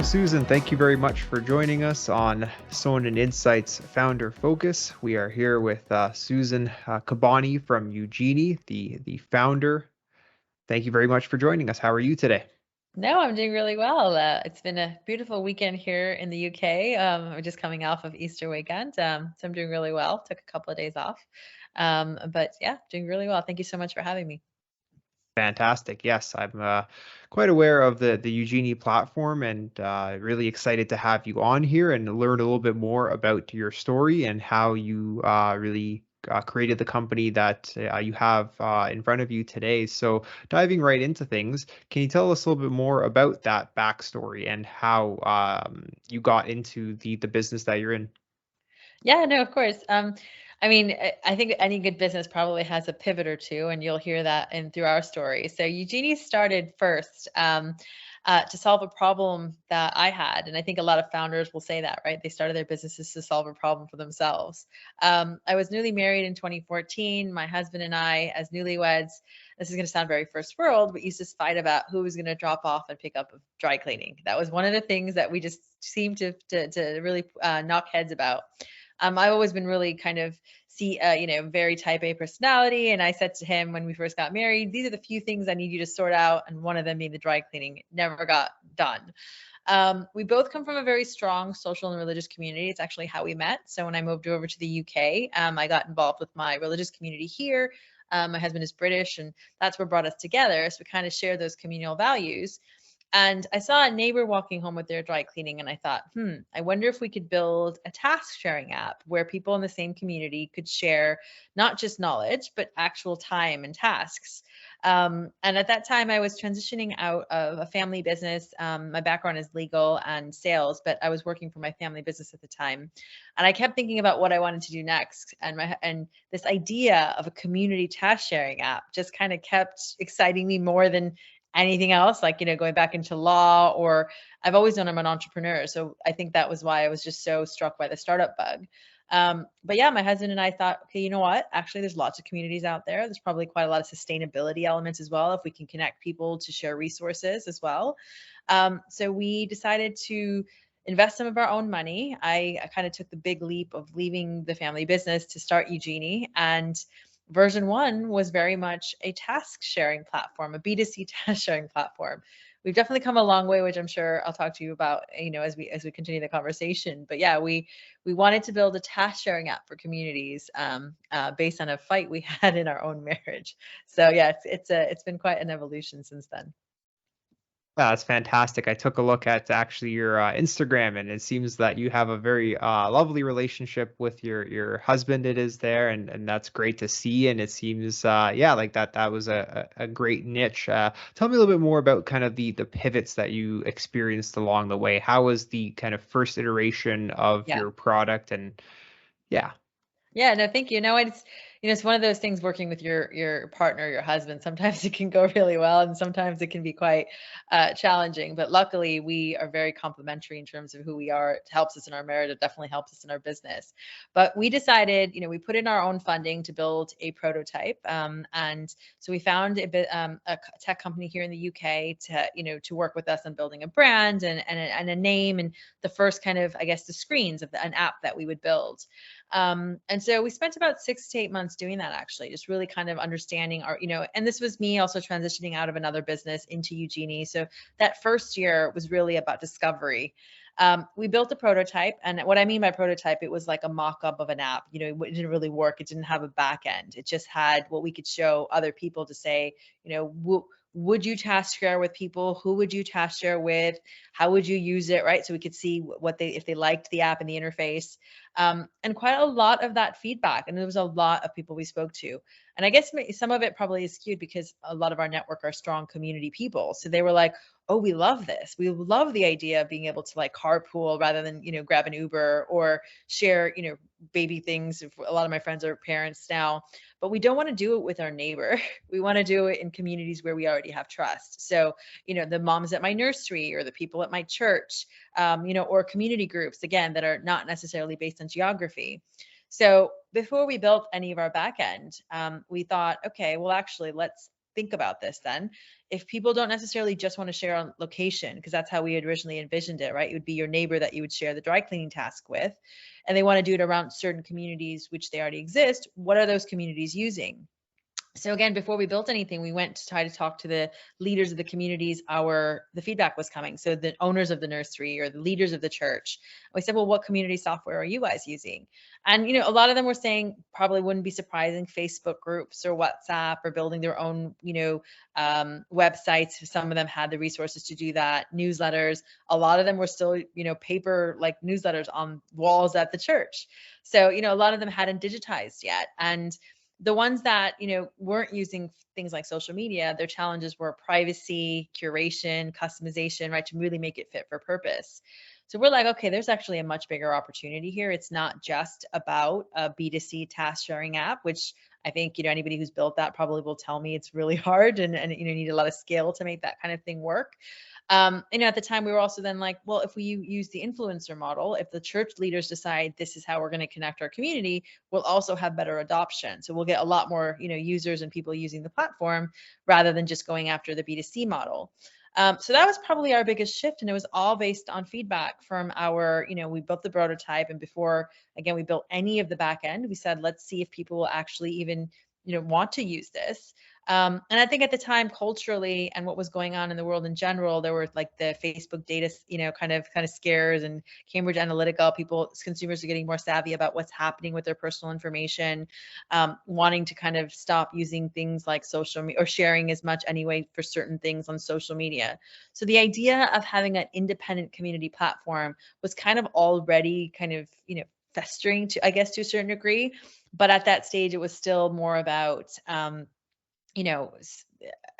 Susan, thank you very much for joining us on Sonan Insights Founder Focus. We are here with Susan Kabani from Ugenie, the founder. Thank you very much for joining us. How are you today? No, I'm doing really well. It's been a beautiful weekend here in the UK. I'm just coming off of Easter weekend, so I'm doing really well. Took a couple of days off, but yeah, doing really well. Thank you so much for having me. Fantastic. Yes, I'm quite aware of the Eugenie platform and really excited to have you on here and learn a little bit more about your story and how you really created the company that you have in front of you today. So, diving right into things, can you tell us a little bit more about that backstory and how you got into the business that you're in? Yeah, no, of course. I mean, I think any good business probably has a pivot or two, and you'll hear that in through our story. So Eugenie started first to solve a problem that I had, and I think a lot of founders will say that, right? They started their businesses to solve a problem for themselves. I was newly married in 2014. My husband and I, as newlyweds, this is going to sound very first world, but used to fight about who was going to drop off and pick up dry cleaning. That was one of the things that we just seemed to really knock heads about. I've always been really kind of very type A personality. And I said to him when we first got married, these are the few things I need you to sort out. And one of them being the dry cleaning. It never got done. We both come from a very strong social and religious community. It's actually how we met. So when I moved over to the UK, I got involved with my religious community here. My husband is British, and that's what brought us together. So we kind of share those communal values. And I saw a neighbor walking home with their dry cleaning, and I thought, I wonder if we could build a task sharing app where people in the same community could share not just knowledge, but actual time and tasks. And at that time, I was transitioning out of a family business. My background is legal and sales, but I was working for my family business at the time, and I kept thinking about what I wanted to do next. And this idea of a community task sharing app just kind of kept exciting me more than anything else, like, going back into law, or I've always known I'm an entrepreneur. So I think that was why I was just so struck by the startup bug. But yeah, my husband and I thought, okay, you know what? Actually, there's lots of communities out there. There's probably quite a lot of sustainability elements as well, if we can connect people to share resources as well. So we decided to invest some of our own money. I kind of took the big leap of leaving the family business to start Ugenie. And version one was very much a task sharing platform, a B2C task sharing platform. We've definitely come a long way, which I'm sure I'll talk to you about, as we continue the conversation. But yeah, we wanted to build a task sharing app for communities based on a fight we had in our own marriage. So yeah, it's been quite an evolution since then. That's fantastic. I took a look at actually your Instagram, and it seems that you have a very lovely relationship with your husband. It is there, and that's great to see. And it seems, yeah, like that was a great niche. Tell me a little bit more about kind of the pivots that you experienced along the way. How was the kind of first iteration of Yeah. your product? And yeah. Yeah, no, thank you. No, it's one of those things working with your partner, your husband. Sometimes it can go really well, and sometimes it can be quite challenging. But luckily, we are very complementary in terms of who we are. It helps us in our marriage. It definitely helps us in our business. But we decided, we put in our own funding to build a prototype, and so we found a tech company here in the UK to work with us on building a brand and a name and the first kind of, I guess, the screens of an app that we would build. And so we spent about 6 to 8 months doing that, actually, just really kind of understanding and this was me also transitioning out of another business into Eugenie. So that first year was really about discovery. We built a prototype, and what I mean by prototype, it was like a mock-up of an app. It didn't really work. It didn't have a back end. It just had what we could show other people to say, would you task share with people? Who would you task share with? How would you use it? Right. So we could see if they liked the app and the interface. And quite a lot of that feedback. And there was a lot of people we spoke to. And I guess some of it probably is skewed because a lot of our network are strong community people. So they were like, oh, we love this. We love the idea of being able to like carpool rather than, grab an Uber or share, baby things. A lot of my friends are parents now, but we don't want to do it with our neighbor. We want to do it in communities where we already have trust. So, the moms at my nursery or the people at my church, or community groups, again, that are not necessarily based on geography. So before we built any of our back end, we thought, okay, well, actually, let's think about this then. If people don't necessarily just want to share on location, because that's how we had originally envisioned it, right? It would be your neighbor that you would share the dry cleaning task with, and they want to do it around certain communities which they already exist. What are those communities using? So again, before we built anything, we went to try to talk to the leaders of the communities the feedback was coming. So the owners of the nursery or the leaders of the church. We said, well, what community software are you guys using? And a lot of them were saying probably wouldn't be surprising, Facebook groups or WhatsApp, or building their own, websites. Some of them had the resources to do that. Newsletters. A lot of them were still, paper like newsletters on walls at the church. So, a lot of them hadn't digitized yet. And the ones that weren't using things like social media, their challenges were privacy, curation, customization, right, to really make it fit for purpose. So we're like, okay, there's actually a much bigger opportunity here. It's not just about a B2C task sharing app, which I think anybody who's built that probably will tell me it's really hard, and need a lot of skill to make that kind of thing work. At the time we were also then like, well, if we use the influencer model, if the church leaders decide this is how we're going to connect our community, we'll also have better adoption. So we'll get a lot more, users and people using the platform rather than just going after the B2C model. So that was probably our biggest shift. And it was all based on feedback from we built the prototype. And before, again, we built any of the back end, we said, let's see if people will actually even, want to use this. And I think at the time, culturally, and what was going on in the world in general, there were like the Facebook data, kind of scares, and Cambridge Analytica. Consumers are getting more savvy about what's happening with their personal information, wanting to kind of stop using things like social media or sharing as much anyway for certain things on social media. So the idea of having an independent community platform was kind of already kind of, festering to, I guess, to a certain degree. But at that stage, it was still more about, I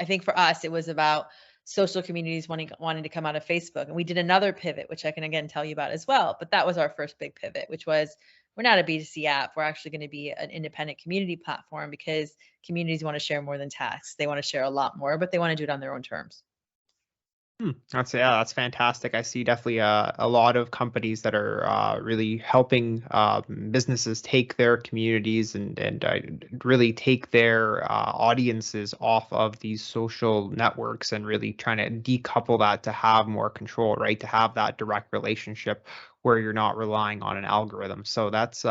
think for us, it was about social communities wanting to come out of Facebook. And we did another pivot, which I can again tell you about as well. But that was our first big pivot, which was, we're not a B2C app. We're actually going to be an independent community platform, because communities want to share more than tasks. They want to share a lot more, but they want to do it on their own terms. That's fantastic. I see definitely a lot of companies that are really helping businesses take their communities and really take their audiences off of these social networks, and really trying to decouple that to have more control, right? To have that direct relationship where you're not relying on an algorithm. So that's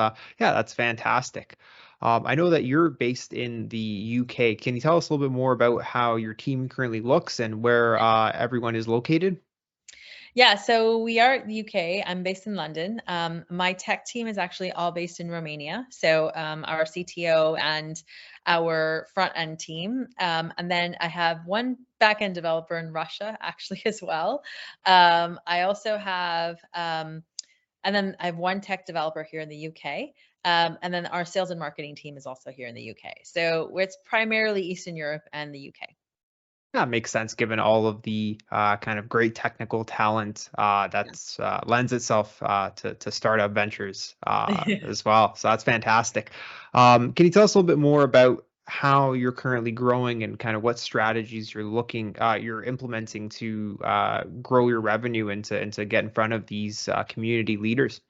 fantastic. I know that you're based in the UK. Can you tell us a little bit more about how your team currently looks and where everyone is located? Yeah, so we are the UK. I'm based in London. My tech team is actually all based in Romania. So our CTO and our front end team. And then I have one back end developer in Russia actually as well. I also have, and then I have one tech developer here in the UK. And then our sales and marketing team is also here in the UK. So it's primarily Eastern Europe and the UK. That makes sense given all of the kind of great technical talent that's lends itself to startup ventures as well. So that's fantastic. Can you tell us a little bit more about how you're currently growing and kind of what strategies you're implementing to grow your revenue and to get in front of these community leaders?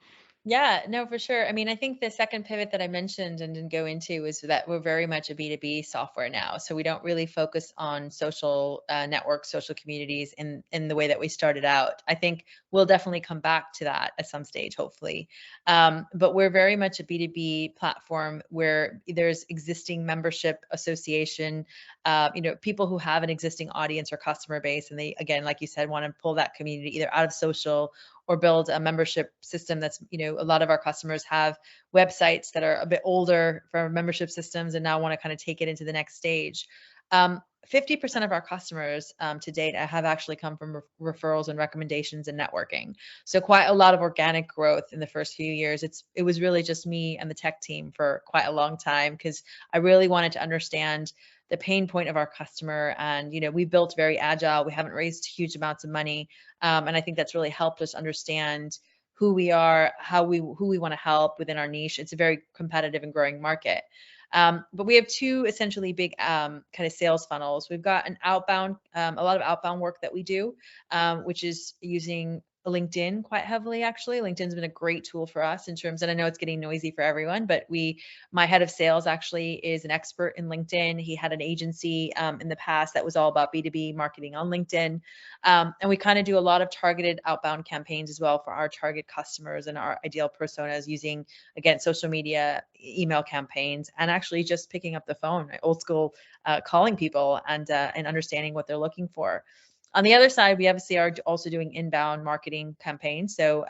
Yeah, no, for sure. I mean, I think the second pivot that I mentioned and didn't go into is that we're very much a B2B software now. So we don't really focus on social networks, social communities in the way that we started out. I think we'll definitely come back to that at some stage, hopefully. But we're very much a B2B platform where there's existing membership association, people who have an existing audience or customer base. And they, again, like you said, want to pull that community either out of social or build a membership system that's, a lot of our customers have websites that are a bit older for membership systems and now want to kind of take it into the next stage. 50% of our customers to date have actually come from referrals and recommendations and networking. So quite a lot of organic growth in the first few years. It was really just me and the tech team for quite a long time, because I really wanted to understand the pain point of our customer. And, we built very agile. We haven't raised huge amounts of money. And I think that's really helped us understand who we are, who we want to help within our niche. It's a very competitive and growing market. But we have two essentially big kind of sales funnels. We've got an outbound, a lot of outbound work that we do, which is using LinkedIn quite heavily, actually. LinkedIn's been a great tool for us in terms, and I know it's getting noisy for everyone, but my head of sales actually is an expert in LinkedIn. He had an agency in the past that was all about B2B marketing on LinkedIn. And we kind of do a lot of targeted outbound campaigns as well for our target customers and our ideal personas using, again, social media, email campaigns, and actually just picking up the phone, old school calling people and understanding what they're looking for. On the other side, we obviously are also doing inbound marketing campaigns. So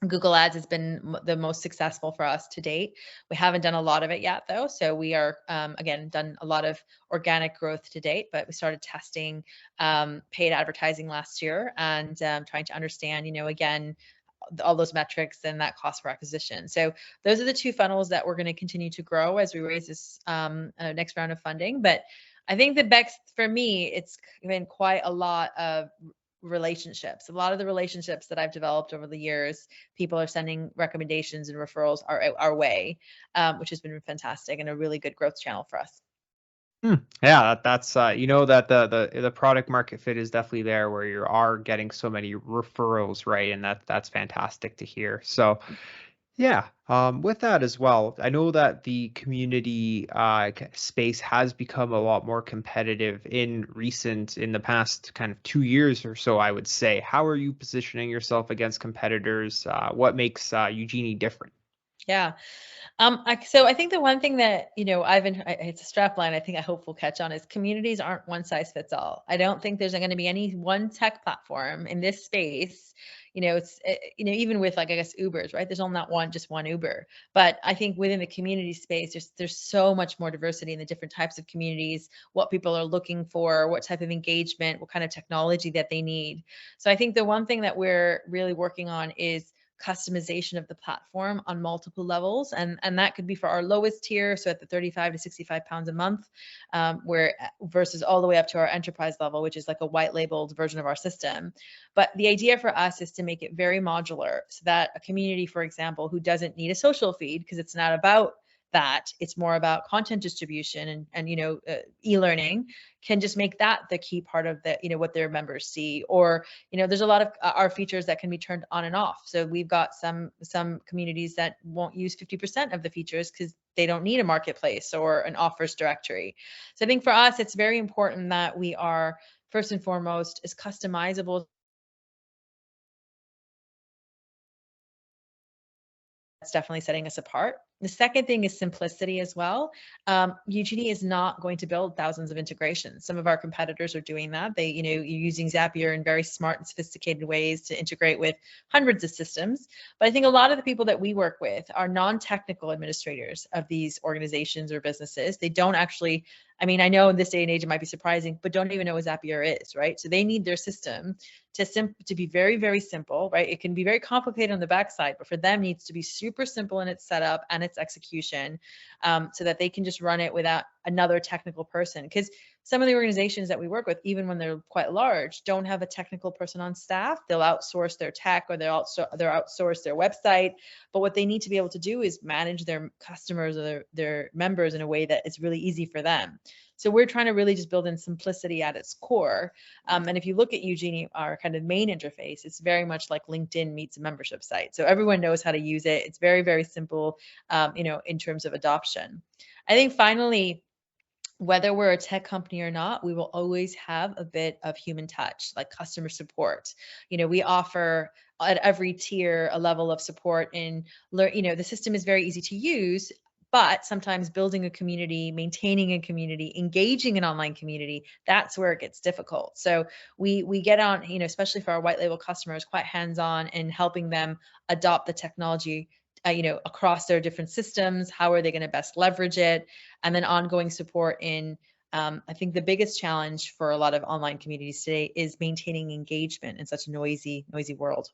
Google Ads has been the most successful for us to date. We haven't done a lot of it yet, though. So we are, again, done a lot of organic growth to date, but we started testing paid advertising last year and trying to understand, again, all those metrics and that cost per acquisition. So those are the two funnels that we're going to continue to grow as we raise this next round of funding. But I think the best for me, it's been quite a lot of relationships. A lot of the relationships that I've developed over the years, people are sending recommendations and referrals our way, which has been fantastic and a really good growth channel for us. Yeah, that's that the product market fit is definitely there where you are getting so many referrals, right? And that's fantastic to hear. So yeah, with that as well, I know that the community space has become a lot more competitive in the past kind of 2 years or so, I would say. How are you positioning yourself against competitors? What makes Ugenie different? Yeah. So I think the one thing that, it's a strap line I think I hope we'll catch on is communities aren't one size fits all. I don't think there's going to be any one tech platform in this space. Even with, like, I guess, Ubers, right? There's only not just one Uber. But I think within the community space, there's so much more diversity in the different types of communities, what people are looking for, what type of engagement, what kind of technology that they need. So I think the one thing that we're really working on is customization of the platform on multiple levels, and that could be for our lowest tier, so at the 35 to 65 pounds a month, where versus all the way up to our enterprise level, which is like a white labeled version of our system. But the idea for us is to make it very modular, so that a community, for example, who doesn't need a social feed, because it's not about that, it's more about content distribution and e-learning, can just make that the key part of the what their members see. Or there's a lot of our features that can be turned on and off. So we've got some communities that won't use 50% of the features because they don't need a marketplace or an offers directory. So I think for us, it's very important that we are first and foremost as customizable. That's definitely setting us apart. The second thing is simplicity as well. Ugenie is not going to build thousands of integrations. Some of our competitors are doing that. You're using Zapier in very smart and sophisticated ways to integrate with hundreds of systems. But I think a lot of the people that we work with are non-technical administrators of these organizations or businesses. They don't actually, I know in this day and age it might be surprising, but don't even know what Zapier is, right? So they need their system to be very, very simple, right? It can be very complicated on the backside, but for them it needs to be super simple in its setup and its execution, so that they can just run it without another technical person. Because some of the organizations that we work with, even when they're quite large, don't have a technical person on staff. They'll outsource their tech, or they'll outsource their website. But what they need to be able to do is manage their customers or their members in a way that is really easy for them. So we're trying to really just build in simplicity at its core. And if you look at Ugenie, our kind of main interface, it's very much like LinkedIn meets a membership site. So everyone knows how to use it. It's very, very simple, in terms of adoption. I think finally, whether we're a tech company or not, we will always have a bit of human touch, like customer support. We offer at every tier a level of support in, the system is very easy to use, but sometimes building a community, maintaining a community, engaging an online community, that's where it gets difficult. So we get on, especially for our white label customers, quite hands-on in helping them adopt the technology across their different systems. How are they going to best leverage it? And then ongoing support in, I think the biggest challenge for a lot of online communities today is maintaining engagement in such a noisy world.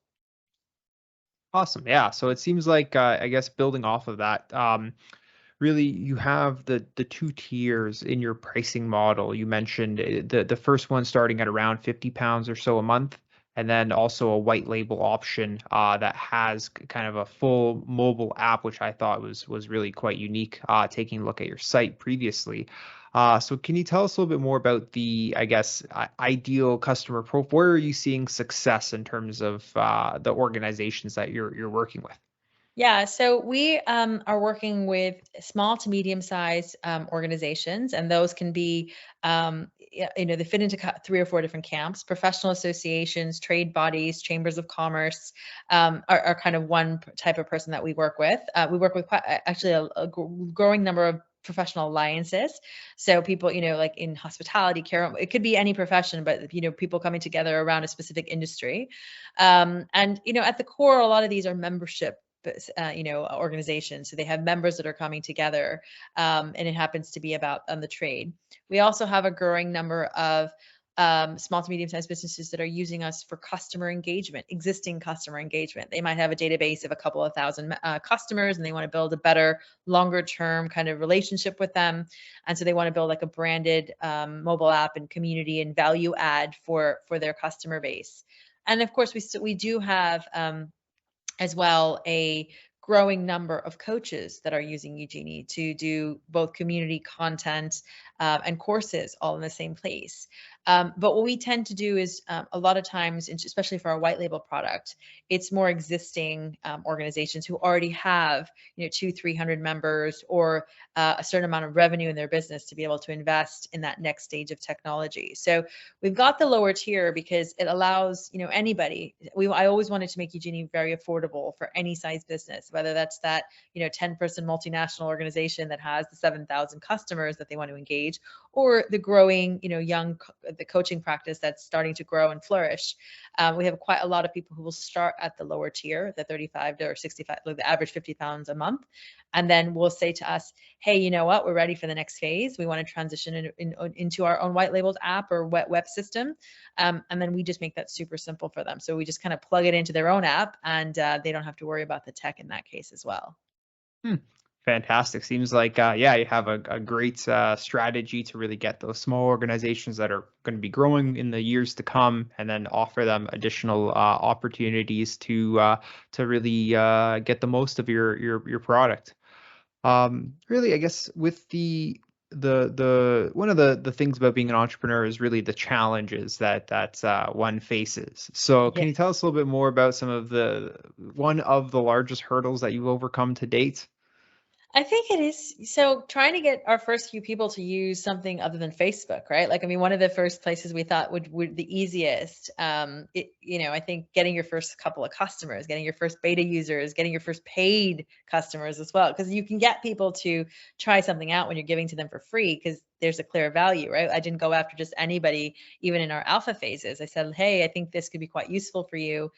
Awesome. Yeah. So it seems like I guess building off of that, really you have the two tiers in your pricing model. You mentioned the first one starting at around 50 pounds or so a month, and then also a white label option that has kind of a full mobile app, which I thought was really quite unique. Taking a look at your site previously. So can you tell us a little bit more about the, I guess, ideal customer profile? Where are you seeing success in terms of the organizations that you're working with? Yeah, so we are working with small to medium-sized organizations, and those can be, they fit into 3 or 4 different camps. Professional associations, trade bodies, chambers of commerce are kind of one type of person that we work with. We work with actually growing number of professional alliances. So people, like in hospitality, care, it could be any profession, but people coming together around a specific industry. And at the core, a lot of these are membership organizations. So they have members that are coming together, and it happens to be about on the trade. We also have a growing number of small to medium-sized businesses that are using us for customer engagement, existing customer engagement. They might have a database of a couple of thousand customers, and they want to build a better, longer-term kind of relationship with them. And so they want to build like a branded mobile app and community and value add for their customer base. And of course, we do have as well a growing number of coaches that are using Ugenie to do both community content and courses all in the same place. But what we tend to do is a lot of times, especially for our white label product, it's more existing organizations who already have 200-300 members or a certain amount of revenue in their business to be able to invest in that next stage of technology. So we've got the lower tier because it allows anybody. I always wanted to make Ugenie very affordable for any size business, whether that's that 10-person multinational organization that has the 7,000 customers that they want to engage, or the growing the coaching practice that's starting to grow and flourish. We have quite a lot of people who will start at the lower tier, the 35 or 65, like the average 50 pounds a month, and then will say to us, hey, you know what, we're ready for the next phase. We want to transition into our own white labeled app or web system. And then we just make that super simple for them. So we just kind of plug it into their own app, and they don't have to worry about the tech in that case as well. Hmm. Fantastic. Seems like, yeah, you have a great strategy to really get those small organizations that are going to be growing in the years to come, and then offer them additional opportunities to really get the most of your product. Really, I guess with the one of the things about being an entrepreneur is really the challenges that one faces. So Yeah. can you tell us a little bit more about some of one of the largest hurdles that you've overcome to date? I think it is. So trying to get our first few people to use something other than Facebook, right? Like, I mean, one of the first places we thought would the easiest, I think getting your first couple of customers, getting your first beta users, getting your first paid customers as well, because you can get people to try something out when you're giving to them for free, because there's a clear value, right? I didn't go after just anybody, even in our alpha phases. I said, hey, I think this could be quite useful for you.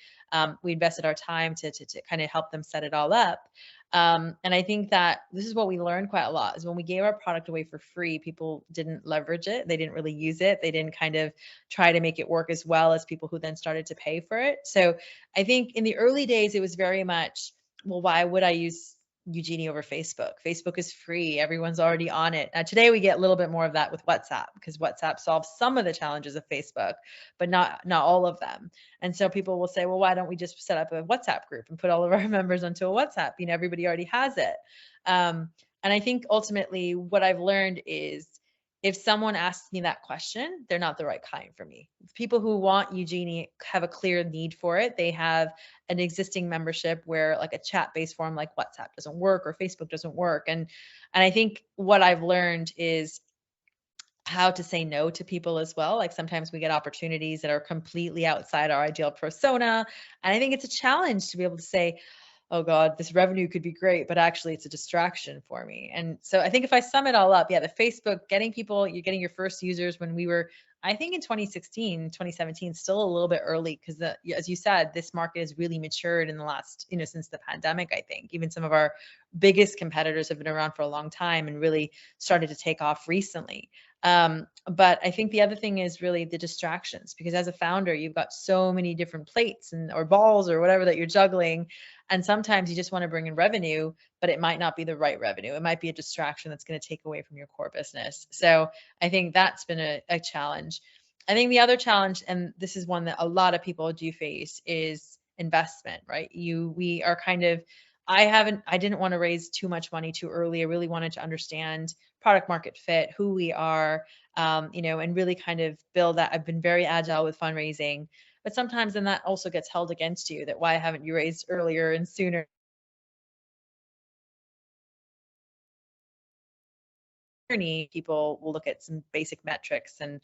We invested our time to kind of help them set it all up. And I think that this is what we learned quite a lot, is when we gave our product away for free, people didn't leverage it. They didn't really use it. They didn't kind of try to make it work as well as people who then started to pay for it. So I think in the early days, it was very much, well, why would I use Ugenie over Facebook? Facebook is free. Everyone's already on it. Now, today we get a little bit more of that with WhatsApp, because WhatsApp solves some of the challenges of Facebook, but not all of them. And so people will say, well, why don't we just set up a WhatsApp group and put all of our members onto a WhatsApp? Everybody already has it. And I think ultimately what I've learned is, if someone asks me that question, they're not the right client for me. People who want Ugenie have a clear need for it. They have an existing membership where like a chat-based form like WhatsApp doesn't work or Facebook doesn't work. And I think what I've learned is how to say no to people as well. Like, sometimes we get opportunities that are completely outside our ideal persona. And I think it's a challenge to be able to say, oh God, this revenue could be great, but actually it's a distraction for me. And so I think if I sum it all up, yeah, the Facebook, you're getting your first users when we were, I think in 2016, 2017, still a little bit early, because as you said, this market has really matured in the last, since the pandemic. I think even some of our biggest competitors have been around for a long time and really started to take off recently. But I think the other thing is really the distractions, because as a founder, you've got so many different plates or balls or whatever that you're juggling. And sometimes you just want to bring in revenue, but it might not be the right revenue. It might be a distraction that's going to take away from your core business. So I think that's been a challenge. I think the other challenge, and this is one that a lot of people do face, is investment, right? We are kind of, I didn't want to raise too much money too early. I really wanted to understand product market fit, who we are, and really kind of build that. I've been very agile with fundraising, but sometimes then that also gets held against you, that why haven't you raised earlier and sooner? People will look at some basic metrics and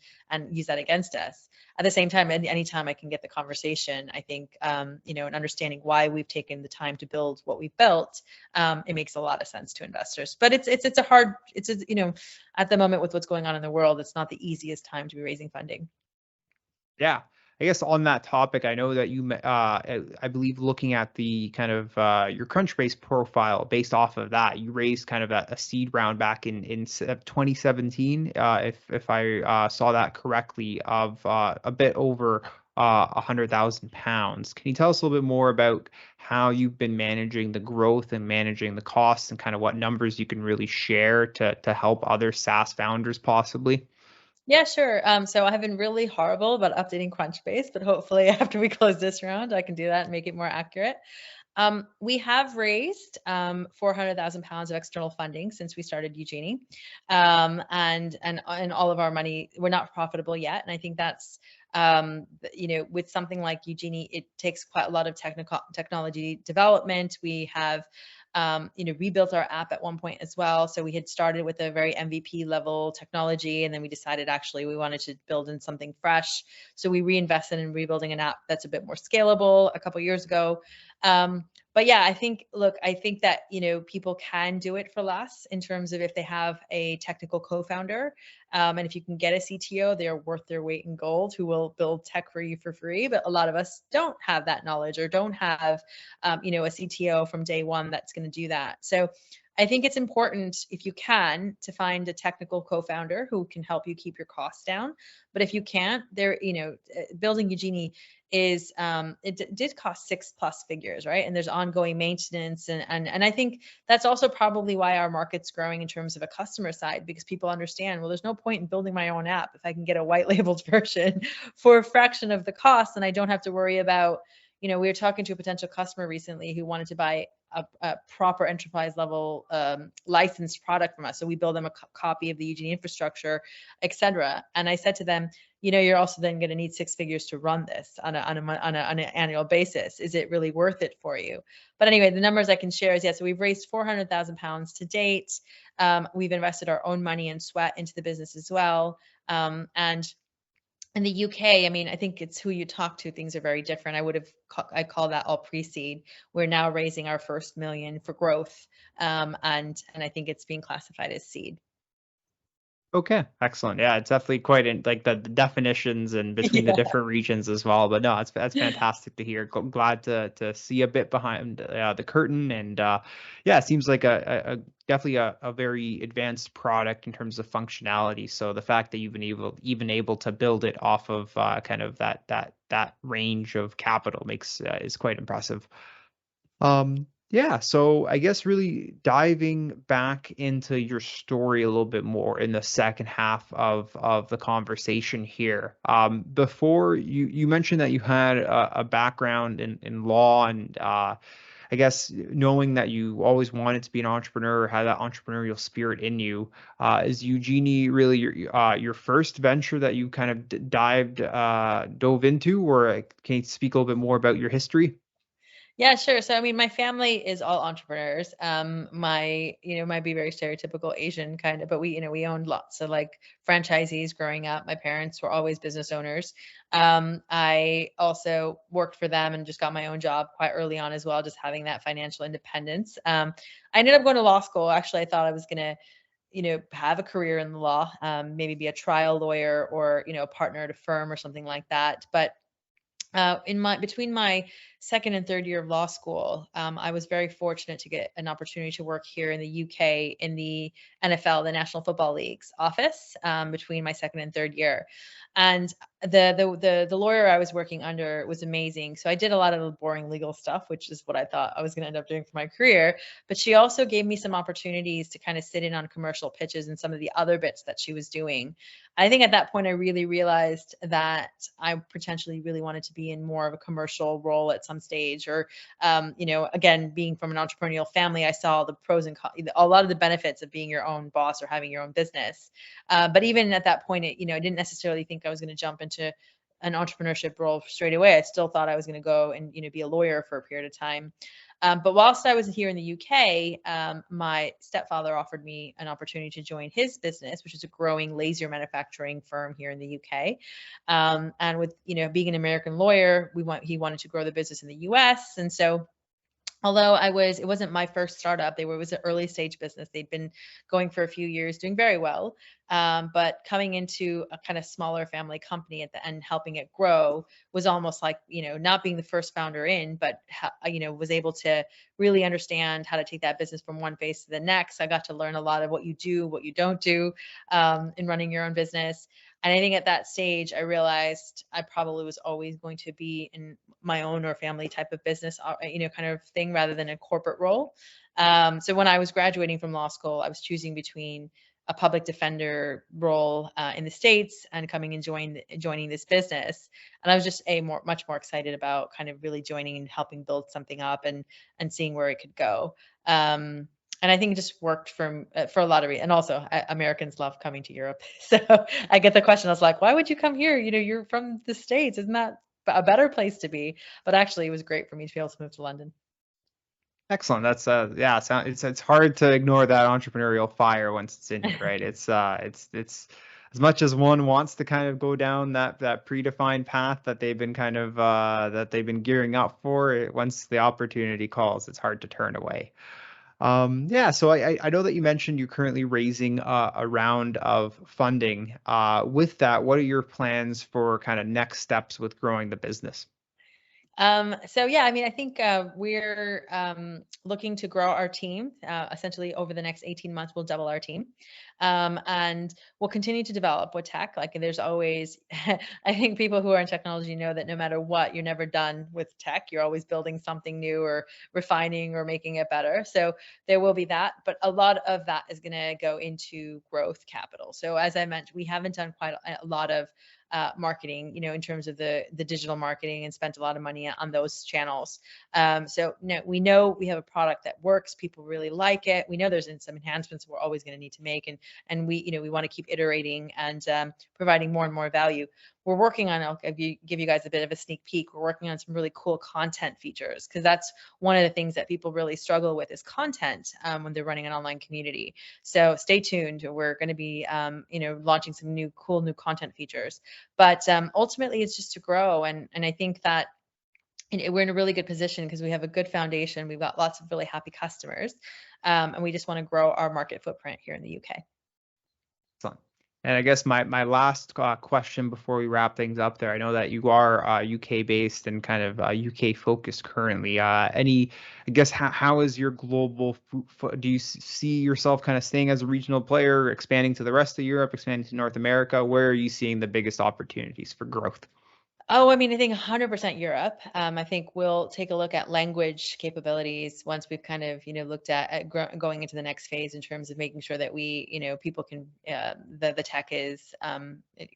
use that against us. At the same time, anytime I can get the conversation, I think and understanding why we've taken the time to build what we've built, it makes a lot of sense to investors. But it's a hard, at the moment with what's going on in the world, it's not the easiest time to be raising funding. Yeah. I guess on that topic, I know that I believe looking at the kind of your Crunchbase profile based off of that, you raised kind of a seed round back in 2017, if I saw that correctly, of a bit over £100,000. Can you tell us a little bit more about how you've been managing the growth and managing the costs and kind of what numbers you can really share to help other SaaS founders possibly? Yeah, sure. So I've been really horrible about updating Crunchbase, but hopefully after we close this round, I can do that and make it more accurate. We have raised £400,000 of external funding since we started Ugenie, and all of our money. We're not profitable yet, and I think that's with something like Ugenie, it takes quite a lot of technology development. We have rebuilt our app at one point as well. So we had started with a very MVP level technology, and then we decided actually we wanted to build in something fresh. So we reinvested in rebuilding an app that's a bit more scalable a couple years ago. But yeah, I think that, people can do it for less in terms of if they have a technical co-founder. And if you can get a CTO, they're worth their weight in gold, who will build tech for you for free. But a lot of us don't have that knowledge, or don't have, a CTO from day one that's going to do that. So I think it's important, if you can, to find a technical co-founder who can help you keep your costs down. But if you can't, building Ugenie is it did cost 6+ figures, right? And there's ongoing maintenance, and I think that's also probably why our market's growing in terms of a customer side, because people understand, well, there's no point in building my own app if I can get a white labeled version for a fraction of the cost, and I don't have to worry about, we were talking to a potential customer recently who wanted to buy a proper enterprise level licensed product from us. So we build them a copy of the Ugenie infrastructure, etc. And I said to them, you're also then going to need 6 figures to run this on an annual basis. Is it really worth it for you? But anyway, the numbers I can share is, so we've raised £400,000 to date. We've invested our own money and sweat into the business as well. And in the UK, I mean, I think it's who you talk to. Things are very different. I call that all pre-seed. We're now raising our first million for growth, and I think it's being classified as seed. Okay, excellent. Yeah, it's definitely quite in like the definitions and between the Yeah. different regions as well. But no, that's fantastic to hear. Glad to see a bit behind the curtain, and yeah, it seems like a definitely a very advanced product in terms of functionality. So the fact that you've been able to build it off of kind of that range of capital makes is quite impressive. Yeah, so I guess really diving back into your story a little bit more in the second half of the conversation here. Before you mentioned that you had a background in law, and I guess knowing that you always wanted to be an entrepreneur, or had that entrepreneurial spirit in you. Is Ugenie really your first venture that you kind of dove into, or can you speak a little bit more about your history? Yeah, sure. So, I mean, my family is all entrepreneurs. Might be very stereotypical Asian kind of, but we owned lots of like franchisees growing up. My parents were always business owners. I also worked for them and just got my own job quite early on as well, just having that financial independence. I ended up going to law school. Actually, I thought I was going to, have a career in the law, maybe be a trial lawyer, or, a partner at a firm or something like that. But Between my second and third year of law school, I was very fortunate to get an opportunity to work here in the UK in the NFL, the National Football League's office, between my second and third year. And the lawyer I was working under was amazing. So I did a lot of the boring legal stuff, which is what I thought I was going to end up doing for my career. But she also gave me some opportunities to kind of sit in on commercial pitches and some of the other bits that she was doing. I think at that point I really realized that I potentially really wanted to be in more of a commercial role at some stage, or again, being from an entrepreneurial family, I saw the pros and cons, a lot of the benefits of being your own boss or having your own business. But even at that point, I didn't necessarily think I was going to jump into an entrepreneurship role straight away. I still thought I was going to go and be a lawyer for a period of time. But whilst I was here in the UK, my stepfather offered me an opportunity to join his business, which is a growing laser manufacturing firm here in the UK. And with being an American lawyer, he wanted to grow the business in the US, and so although it wasn't my first startup. It was an early stage business. They'd been going for a few years, doing very well. But coming into a kind of smaller family company at the end, helping it grow was almost like, not being the first founder in, but, was able to really understand how to take that business from one phase to the next. I got to learn a lot of what you do, what you don't do, in running your own business. And I think at that stage, I realized I probably was always going to be in my own or family type of business, kind of thing, rather than a corporate role. So when I was graduating from law school, I was choosing between a public defender role in the States and coming and joining this business. And I was just much more excited about kind of really joining and helping build something up and seeing where it could go. And I think it just worked for a lot of reasons. And also, Americans love coming to Europe. So I get the question. I was like, why would you come here? You're from the States. Isn't that a better place to be? But actually, it was great for me to be able to move to London. Excellent. That's yeah, it's hard to ignore that entrepreneurial fire once it's in you, right? It's as much as one wants to kind of go down that predefined path that they've been kind of that they've been gearing up for, once the opportunity calls, it's hard to turn away. Yeah, so I know that you mentioned you're currently raising a round of funding. With that, what are your plans for kind of next steps with growing the business? So yeah, I mean, I think we're looking to grow our team. Essentially, over the next 18 months, we'll double our team, and we'll continue to develop with tech. Like, there's always, I think people who are in technology know that no matter what, you're never done with tech. You're always building something new or refining or making it better. So there will be that, but a lot of that is going to go into growth capital. So as I mentioned, we haven't done quite a lot of marketing, in terms of the digital marketing, and spent a lot of money on those channels. So no, we know we have a product that works. People really like it. We know there's some enhancements we're always going to need to make, and we want to keep iterating and providing more and more value. We're working on, I'll give you guys a bit of a sneak peek. We're working on some really cool content features, because that's one of the things that people really struggle with is content when they're running an online community. So stay tuned. We're going to be, launching some cool new content features. But ultimately, it's just to grow, and I think that we're in a really good position because we have a good foundation. We've got lots of really happy customers, and we just want to grow our market footprint here in the UK. Excellent. And I guess my last question before we wrap things up there, I know that you are UK based and kind of UK focused currently. I guess, how is your global, do you see yourself kind of staying as a regional player, expanding to the rest of Europe, expanding to North America? Where are you seeing the biggest opportunities for growth? Oh, I mean, I think 100% Europe. I think we'll take a look at language capabilities once we've kind of, looked at going into the next phase in terms of making sure that people can, the tech it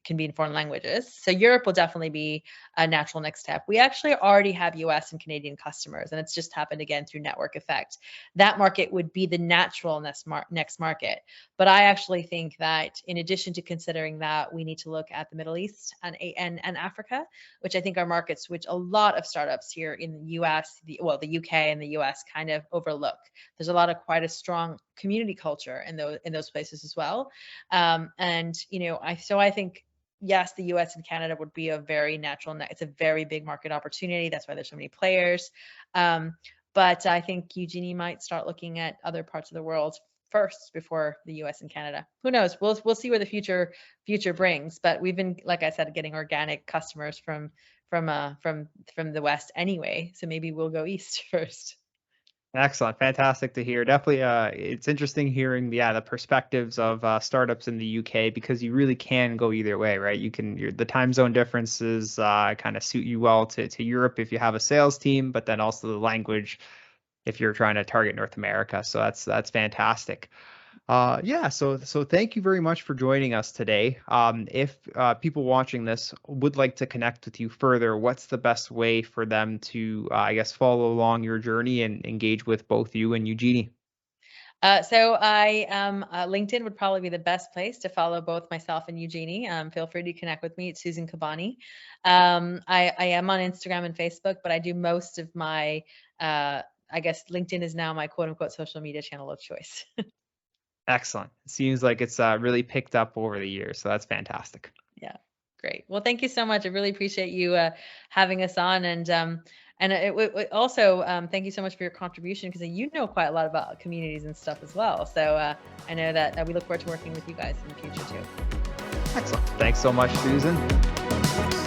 can be in foreign languages. So Europe will definitely be a natural next step. We actually already have US and Canadian customers, and it's just happened again through network effect. That market would be the natural next market. But I actually think that in addition to considering that, we need to look at the Middle East and Africa, which I think are markets which a lot of startups here in the US, the UK and the US kind of overlook. There's quite a strong community culture in those places as well. I think, yes, the US and Canada would be a very natural, it's a very big market opportunity. That's why there's so many players. But I think Ugenie might start looking at other parts of the world first before the US and Canada. Who knows? We'll see where the future brings. But we've been, like I said, getting organic customers from from the West anyway. So maybe we'll go east first. Excellent. Fantastic to hear. Definitely, it's interesting hearing, yeah, the perspectives of startups in the UK, because you really can go either way, right? The time zone differences kind of suit you well to Europe if you have a sales team, but then also the language if you're trying to target North America. So that's fantastic. Yeah, so thank you very much for joining us today. If people watching this would like to connect with you further, what's the best way for them to, I guess, follow along your journey and engage with both you and Ugenie? So LinkedIn would probably be the best place to follow both myself and Ugenie. Feel free to connect with me. It's Susan Kabani. I am on Instagram and Facebook, but I do most of my, I guess LinkedIn is now my quote unquote social media channel of choice. Excellent. Seems like it's really picked up over the years, so that's fantastic. Yeah, great. Well, thank you so much. I really appreciate you having us on, and also thank you so much for your contribution, because you know quite a lot about communities and stuff as well. So I know that we look forward to working with you guys in the future too. Excellent. Thanks so much, Susan.